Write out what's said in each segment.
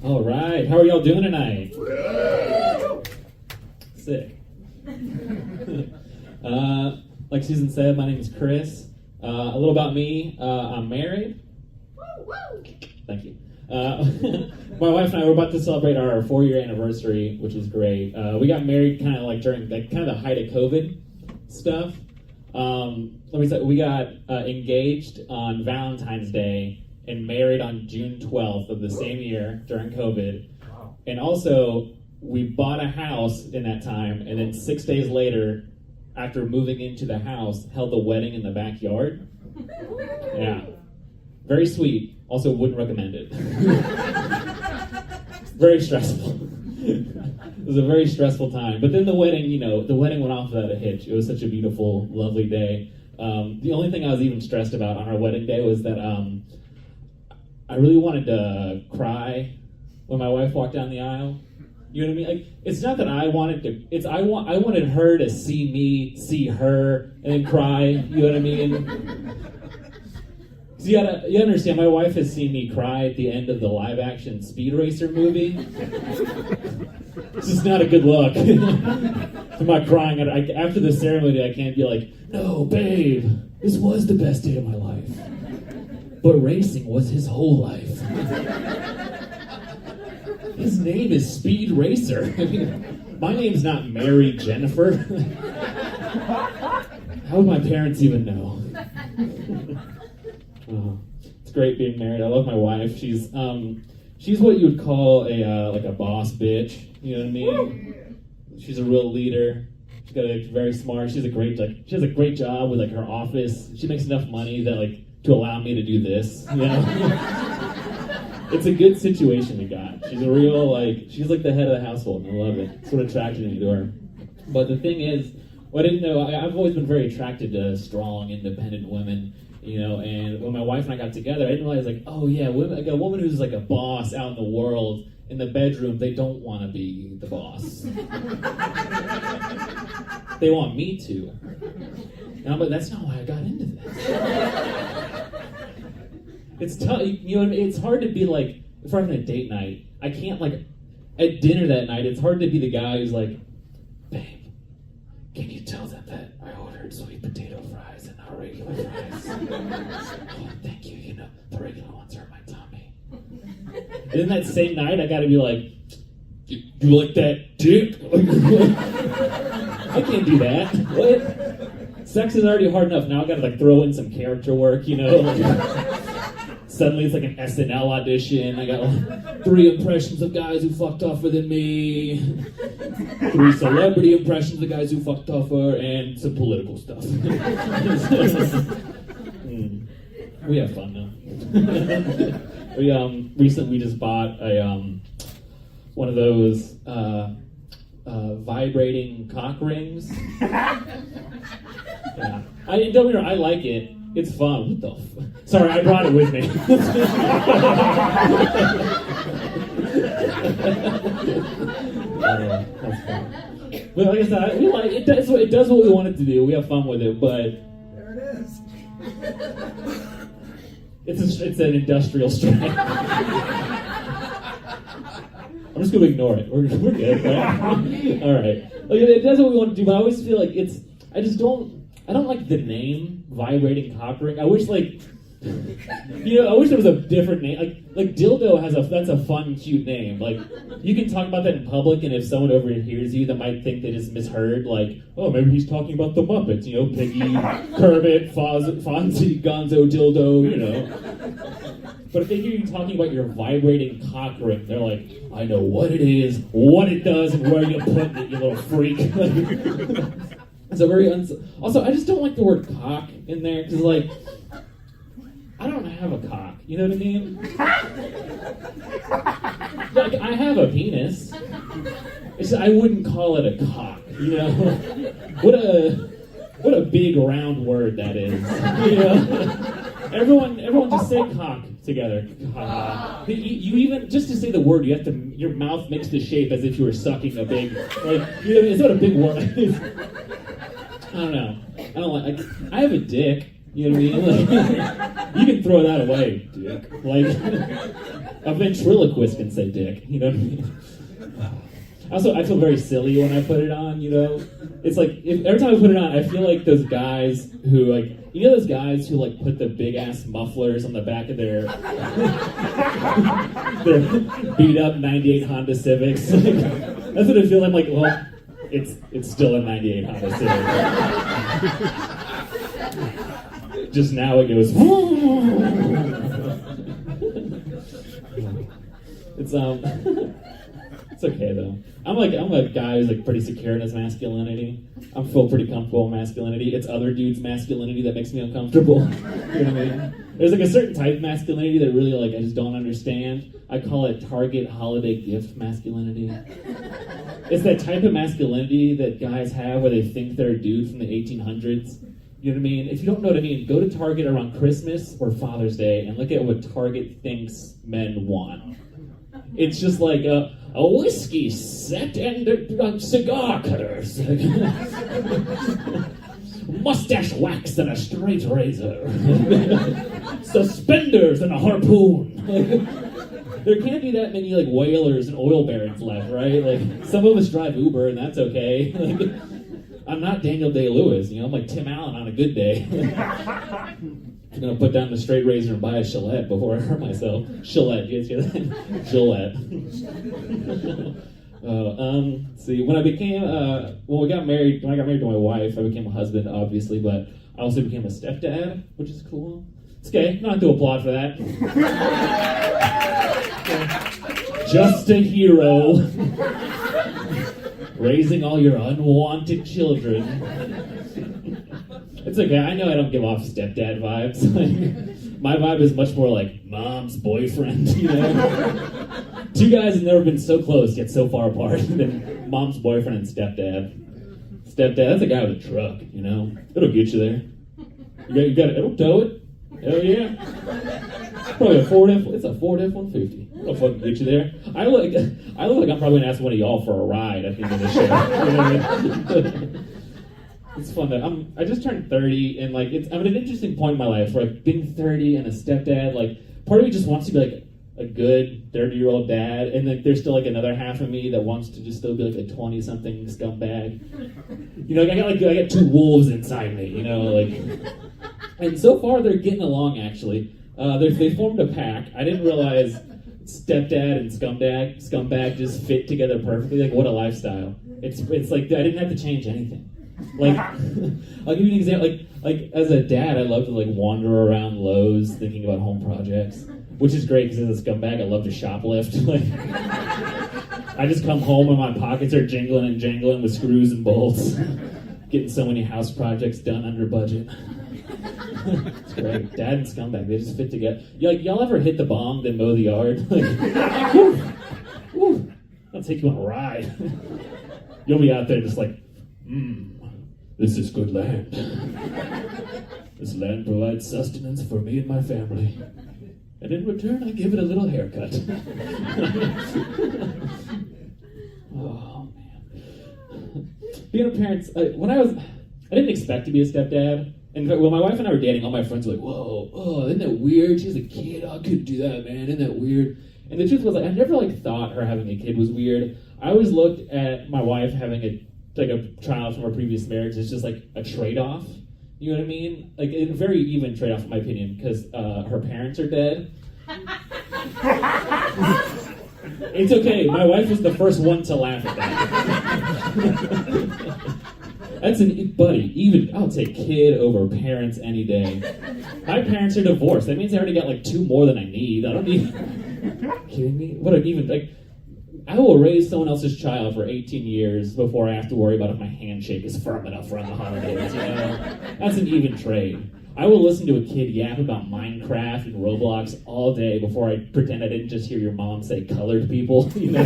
All right, how are y'all doing tonight? Sick. Like Susan said, my name is Chris. A little about me, I'm married. Thank you. My wife and I were about to celebrate our 4-year anniversary, which is great. We got married kind of like during the height of COVID stuff. Let me say, we got engaged on Valentine's Day and married on June 12th of the same year during COVID. Wow. And also, we bought a house in that time, and then 6 days later, after moving into the house, held the wedding in the backyard. Yeah. Very sweet. Also, wouldn't recommend it. Very stressful. It was a very stressful time. But then the wedding went off without a hitch. It was such a beautiful, lovely day. The only thing I was even stressed about on our wedding day was that I really wanted to cry when my wife walked down the aisle. You know what I mean? Like, it's not that I wanted to. I wanted her to see me, see her, and then cry. You know what I mean? So you understand. My wife has seen me cry at the end of the live-action Speed Racer movie. This is not a good look. I'm not crying. After the ceremony, I can't be like, "No, babe, this was the best day of my life." But racing was his whole life. His name is Speed Racer. I mean, my name's not Mary Jennifer. How would my parents even know? It's great being married. I love my wife. She's what you would call a boss bitch. You know what I mean? She's a real leader. She's very smart. She has a great job with her office. She makes enough money that to allow me to do this. You know? It's a good situation we got. She's a real she's the head of the household, and I love it. It's what attracted me to her. But the thing is, what I didn't know, I've always been very attracted to strong, independent women. You know, and when my wife and I got together, I didn't realize a woman who's a boss out in the world, in the bedroom, they don't want to be the boss. They want me to. And I'm like, that's not why I got into this. It's tough, you know what I mean? It's hard to be if we're having a date night, I can't at dinner that night, it's hard to be the guy who's like, babe, can you tell them that I ordered sweet potato fries and not regular fries? Oh, thank you. You know, the regular ones hurt my tummy. And then that same night, I gotta be like, you like that dick? I can't do that. What? Sex is already hard enough. Now I gotta throw in some character work, you know? Suddenly it's an SNL audition. I got 3 impressions of guys who fucked tougher than me, 3 celebrity impressions of guys who fucked tougher, and some political stuff. We have fun though. Recently just bought one of those vibrating cock rings. Yeah. Don't get me wrong, I like it. It's fun. What the Sorry, I brought it with me. That's fun. But like I said, we like it. It does what we want it to do. We have fun with it, but there it it's is. an industrial strength. I'm just gonna ignore it. We're good. Right? All right. It does what we want to do, but I always feel like I don't like the name vibrating cock ring. I wish I wish there was a different name. Like dildo that's a fun, cute name. You can talk about that in public, and if someone overhears you, they might think they just misheard. Oh, maybe he's talking about the Muppets. You know, Piggy, Kermit, Fonzie, Gonzo, Dildo. You know. But if they hear you talking about your vibrating cock ring, they're like, I know what it is, what it does, and where you put it, you little freak. It's a very also, I just don't like the word cock in there, because I don't have a cock, you know what I mean? I have a penis. It's just, I wouldn't call it a cock, you know? What a big round word that is, you know? Everyone just say cock together. Cock. You even, just to say the word, you have to, your mouth makes the shape as if you were sucking a big, you know what I mean? It's not a big word. I don't know. I don't like. I have a dick. You know what I mean? You can throw that away, dick. A ventriloquist can say dick, you know what I mean? Also, I feel very silly when I put it on, you know? It's like, every time I put it on, I feel like those guys who, like, you know those guys who, like, put the big-ass mufflers on the back of their beat-up 98 Honda Civics? Like, that's what I feel. I'm like, well, it's still a 98 Honda Civic. Just now it goes... It's okay though. I'm a guy who's like pretty secure in his masculinity. I feel pretty comfortable in masculinity. It's other dudes' masculinity that makes me uncomfortable. You know what I mean? There's like a certain type of masculinity that really like I just don't understand. I call it Target holiday gift masculinity. It's that type of masculinity that guys have where they think they're a dude from the 1800s. You know what I mean? If you don't know what I mean, go to Target around Christmas or Father's Day and look at what Target thinks men want. It's just like a whiskey set and cigar cutters. Mustache wax and a straight razor. Suspenders and a harpoon. There can't be that many like whalers and oil barons left, right? Like some of us drive Uber and that's okay. Like, I'm not Daniel Day-Lewis, you know, I'm like Tim Allen on a good day. I'm gonna put down the straight razor and buy a Gillette before I hurt myself. Gillette, you guys hear that? Gillette. See, when I got married to my wife, I became a husband, obviously, but I also became a stepdad, which is cool. It's okay, not to applaud for that. Just a hero. Raising all your unwanted children. It's okay, I know I don't give off stepdad vibes. Like, my vibe is much more like mom's boyfriend, you know? Two guys have never been so close yet so far apart than mom's boyfriend and stepdad. Stepdad, that's a guy with a truck, you know? It'll get you there. You got it, it'll tow it. Hell yeah. Probably it's a Ford F-150. It'll fucking get you there. I look like I'm probably gonna ask one of y'all for a ride at the end of the show. You know what I mean? It's fun that I just turned 30 and like I'm at an interesting point in my life where like being 30 and a stepdad, like part of me just wants to be like a good 30-year-old dad, and like there's still like another half of me that wants to just still be like a 20-something scumbag. You know, I got two wolves inside me, you know, like. And so far they're getting along actually. They formed a pack. I didn't realize stepdad and scumbag just fit together perfectly. Like what a lifestyle. It's like I didn't have to change anything. Like, I'll give you an example. Like as a dad, I love to like wander around Lowe's thinking about home projects, which is great because as a scumbag, I love to shoplift. Like, I just come home and my pockets are jingling and jangling with screws and bolts, getting so many house projects done under budget. It's great. Dad and scumbag, they just fit together. Y'all ever hit the bong then mow the yard? Like, woo, I'll take you on a ride. You'll be out there just like, this is good land. This land provides sustenance for me and my family. And in return, I give it a little haircut. Oh, man. Being a parent, I didn't expect to be a stepdad. And when my wife and I were dating, all my friends were like, whoa, oh, isn't that weird? She's a kid. Oh, I couldn't do that, man. Isn't that weird? And the truth was, like, I never thought her having a kid was weird. I always looked at my wife having a child from her previous marriage as just like a trade-off. You know what I mean? Like a very even trade-off, in my opinion, because her parents are dead. It's okay. My wife was the first one to laugh at that. That's buddy. I'll take kid over parents any day. My parents are divorced. That means I already got like two more than I need. I don't need. Kidding me? I will raise someone else's child for 18 years before I have to worry about if my handshake is firm enough around the holidays, you know? That's an even trade. I will listen to a kid yap about Minecraft and Roblox all day before I pretend I didn't just hear your mom say colored people, you know?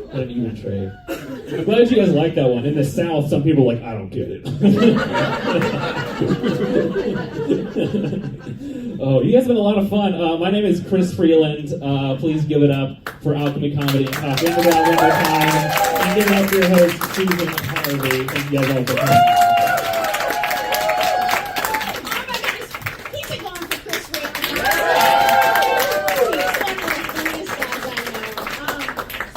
What an even trade. I'm glad you guys like that one. In the South, some people are like, I don't get it. Oh, you guys have been a lot of fun. My name is Chris Freeland. Please give it up for Alchemy Comedy and Talk. Into that one more time. And give it up for your host, Susan Harvey. Thank you guys all for coming.